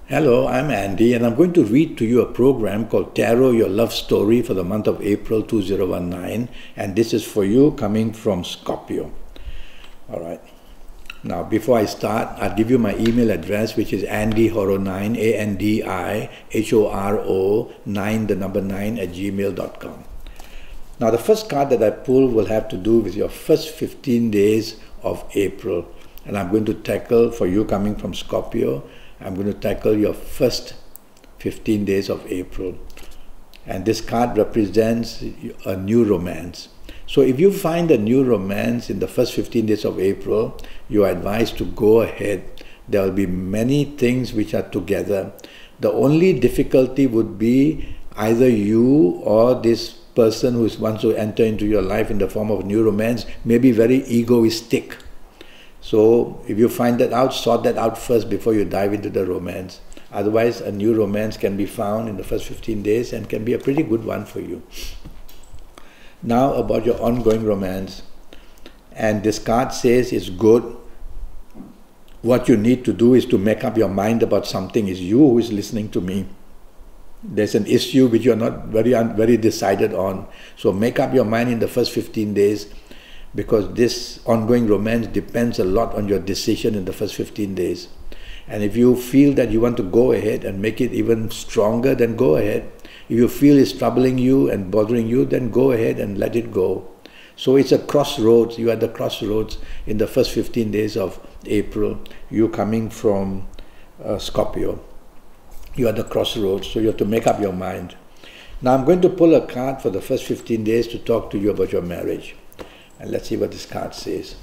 Hello, I'm Andy, and I'm going to read to you a program called Tarot Your Love Story for the month of April 2019, and this is for you coming from Scorpio. All right. Now, before I start, I'll give you my email address, which is andyhoro9, ANDIHORO 9, the number 9 at gmail.com. Now, the first card that I pull will have to do with your first 15 days of April, and I'm going to tackle, for you coming from Scorpio, I'm going to tackle your first 15 days of April. And this card represents a new romance. So if you find a new romance in the first 15 days of April, you are advised to go ahead. There will be many things which are together. The only difficulty would be either you or this person who wants to enter into your life in the form of new romance may be very egoistic. So if you find that out, sort that out first before you dive into the romance. Otherwise, a new romance can be found in the first 15 days and can be a pretty good one for you. Now about your ongoing romance. And this card says it's good. What you need to do is to make up your mind about something. It's you who is listening to me. There's an issue which you're not very decided on. So make up your mind in the first 15 days, because this ongoing romance depends a lot on your decision in the first 15 days. And if you feel that you want to go ahead and make it even stronger, then go ahead. If you feel it's troubling you and bothering you, then go ahead and let it go. So it's a crossroads. You are at the crossroads in the first 15 days of April. You coming from Scorpio. You are at the crossroads, so you have to make up your mind. Now I'm going to pull a card for the first 15 days to talk to you about your marriage. And let's see what this card says.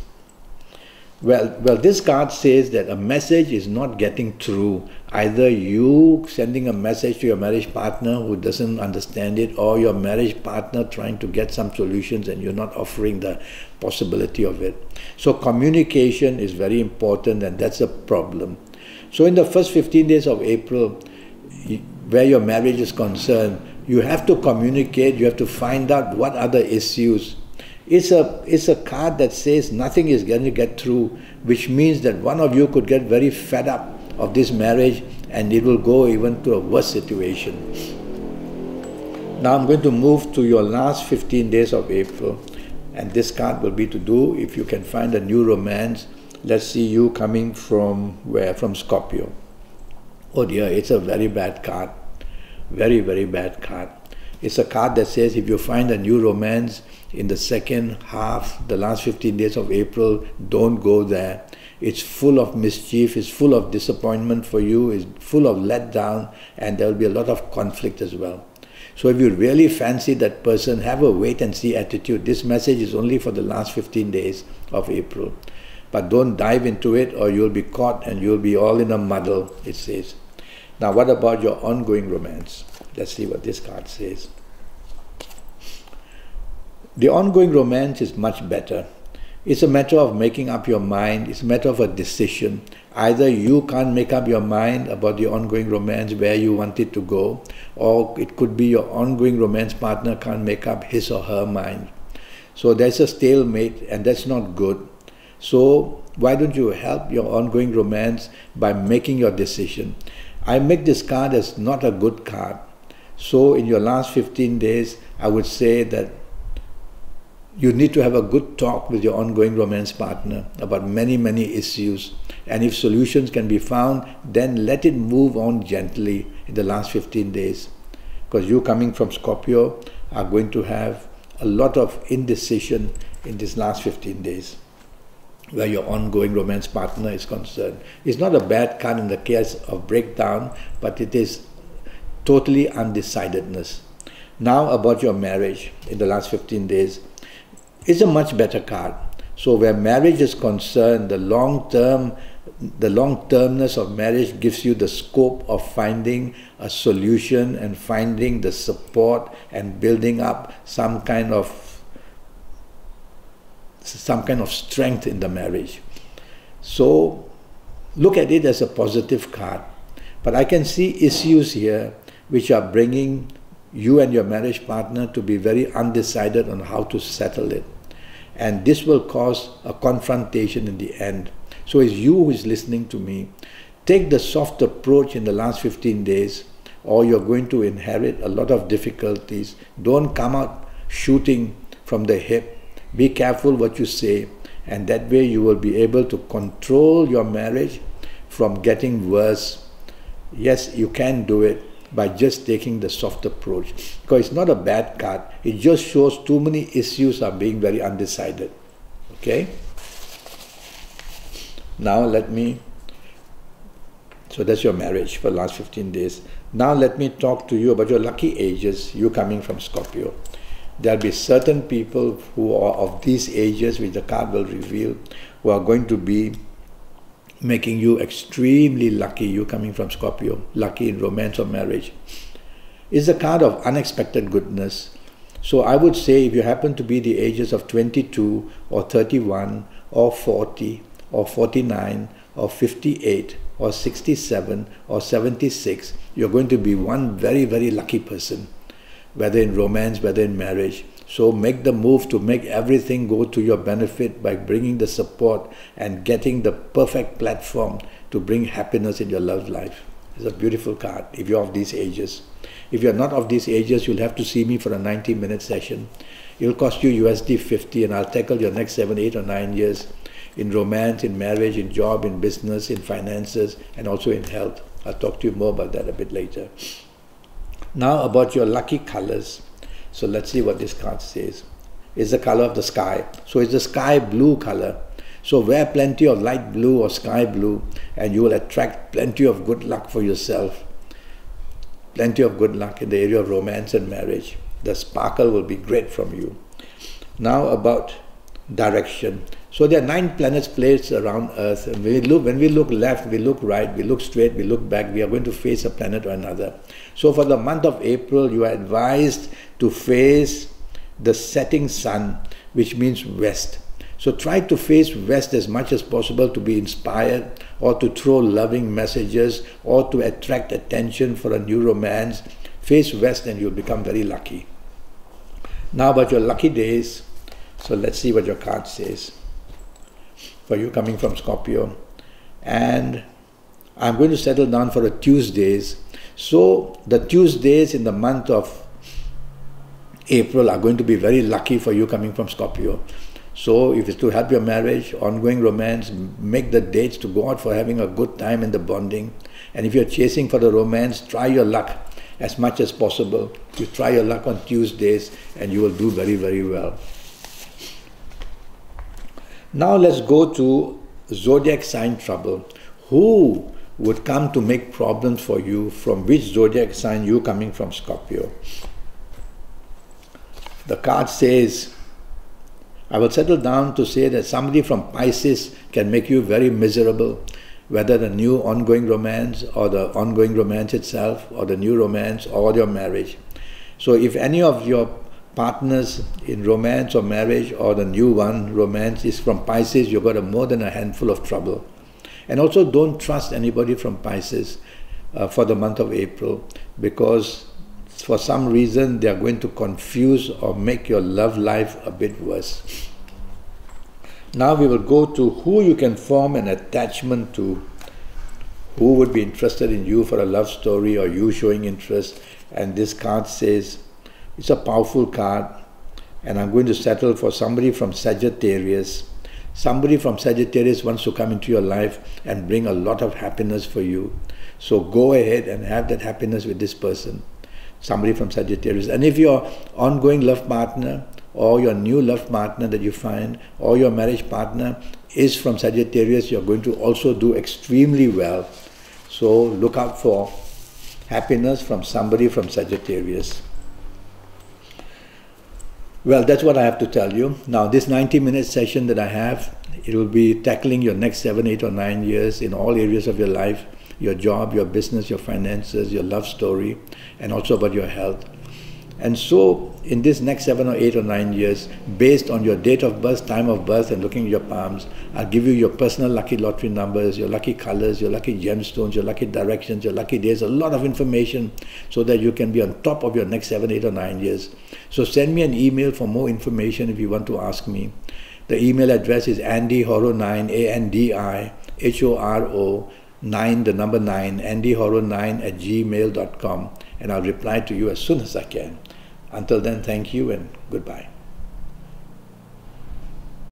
Well, this card says that a message is not getting through. Either you sending a message to your marriage partner who doesn't understand it, or your marriage partner trying to get some solutions and you're not offering the possibility of it. So communication is very important, and that's a problem. So in the first 15 days of April, where your marriage is concerned, you have to communicate, you have to find out what are the issues. It's a card that says nothing is going to get through, which means that one of you could get very fed up of this marriage and it will go even to a worse situation. Now I'm going to move to your last 15 days of April, and this card will be to do if you can find a new romance. Let's see you coming from where? From Scorpio. Oh dear, it's a very bad card. Very, very bad card. It's a card that says if you find a new romance in the second half, the last 15 days of April, don't go there. It's full of mischief, it's full of disappointment for you, it's full of letdown, and there will be a lot of conflict as well. So if you really fancy that person, have a wait-and-see attitude. This message is only for the last 15 days of April. But don't dive into it or you'll be caught and you'll be all in a muddle, it says. Now what about your ongoing romance? Let's see what this card says. The ongoing romance is much better. It's a matter of making up your mind. It's a matter of a decision. Either you can't make up your mind about the ongoing romance, where you want it to go, or it could be your ongoing romance partner can't make up his or her mind. So there's a stalemate, and that's not good. So why don't you help your ongoing romance by making your decision? I make this card as not a good card. So in your last 15 days, I would say that you need to have a good talk with your ongoing romance partner about many, many issues. And if solutions can be found, then let it move on gently in the last 15 days. Because you coming from Scorpio are going to have a lot of indecision in this last 15 days, where your ongoing romance partner is concerned. It's not a bad card in the case of breakdown, but it is totally undecidedness. Now about your marriage in the last 15 days. It's a much better card. So where marriage is concerned, the long-termness of marriage gives you the scope of finding a solution and finding the support and building up some kind of strength in the marriage. So look at it as a positive card. But I can see issues here which are bringing you and your marriage partner to be very undecided on how to settle it. And this will cause a confrontation in the end. So it's you who is listening to me. Take the soft approach in the last 15 days, or you're going to inherit a lot of difficulties. Don't come out shooting from the hip. Be careful what you say, and that way you will be able to control your marriage from getting worse. Yes, you can do it by just taking the soft approach, because it's not a bad card. It just shows too many issues are being very undecided. Okay? Now so that's your marriage for the last 15 days. Now let me talk to you about your lucky ages, you coming from Scorpio. There'll be certain people who are of these ages, which the card will reveal, who are going to be making you extremely lucky, you coming from Scorpio, lucky in romance or marriage. It's a card of unexpected goodness. So I would say if you happen to be the ages of 22 or 31 or 40 or 49 or 58 or 67 or 76, you're going to be one very, very lucky person, whether in romance, whether in marriage. So make the move to make everything go to your benefit by bringing the support and getting the perfect platform to bring happiness in your love life. It's a beautiful card if you're of these ages. If you're not of these ages, you'll have to see me for a 90-minute session. It'll cost you USD 50, and I'll tackle your next 7, 8 or 9 years in romance, in marriage, in job, in business, in finances, and also in health. I'll talk to you more about that a bit later. Now about your lucky colors. So let's see what this card says. It's the color of the sky. So it's the sky blue color. So wear plenty of light blue or sky blue, and you will attract plenty of good luck for yourself. Plenty of good luck in the area of romance and marriage. The sparkle will be great from you. Now about direction. So there are 9 planets placed around Earth. And when we look left, we look right, we look straight, we look back, we are going to face a planet or another. So for the month of April, you are advised to face the setting sun, which means west. So try to face west as much as possible to be inspired, or to throw loving messages, or to attract attention for a new romance. Face west and you'll become very lucky. Now about your lucky days. So let's see what your card says for you coming from Scorpio. And I'm going to settle down for the Tuesdays. So the Tuesdays in the month of April are going to be very lucky for you coming from Scorpio. So if it's to help your marriage, ongoing romance, make the dates to go out for having a good time in the bonding. And if you're chasing for the romance, try your luck as much as possible. You try your luck on Tuesdays and you will do very, very well. Now let's go to Zodiac sign trouble. Who would come to make problems for you? From which Zodiac sign you coming from Scorpio? The card says, I will settle down to say that somebody from Pisces can make you very miserable, whether the new ongoing romance or the ongoing romance itself or the new romance or your marriage. So if any of your partners in romance or marriage or the new one, romance, is from Pisces, you've got more than a handful of trouble. And also don't trust anybody from Pisces for the month of April, because for some reason they are going to confuse or make your love life a bit worse. Now we will go to who you can form an attachment to, who would be interested in you for a love story or you showing interest. And this card says, it's a powerful card, and I'm going to settle for somebody from Sagittarius. Somebody from Sagittarius wants to come into your life and bring a lot of happiness for you. So go ahead and have that happiness with this person, somebody from Sagittarius. And if your ongoing love partner or your new love partner that you find or your marriage partner is from Sagittarius, you're going to also do extremely well. So look out for happiness from somebody from Sagittarius. Well, that's what I have to tell you. Now, this 90-minute session that I have, it will be tackling your next 7, 8 or 9 years in all areas of your life, your job, your business, your finances, your love story, and also about your health. And so, in this next 7 or 8 or 9 years, based on your date of birth, time of birth, and looking at your palms, I'll give you your personal lucky lottery numbers, your lucky colors, your lucky gemstones, your lucky directions, your lucky days, a lot of information so that you can be on top of your next 7, 8 or 9 years. So send me an email for more information if you want to ask me. The email address is andyhoro9, ANDIHORO9 9, the number 9, andyhorror9@gmail.com, and I'll reply to you as soon as I can. Until then, thank you and goodbye.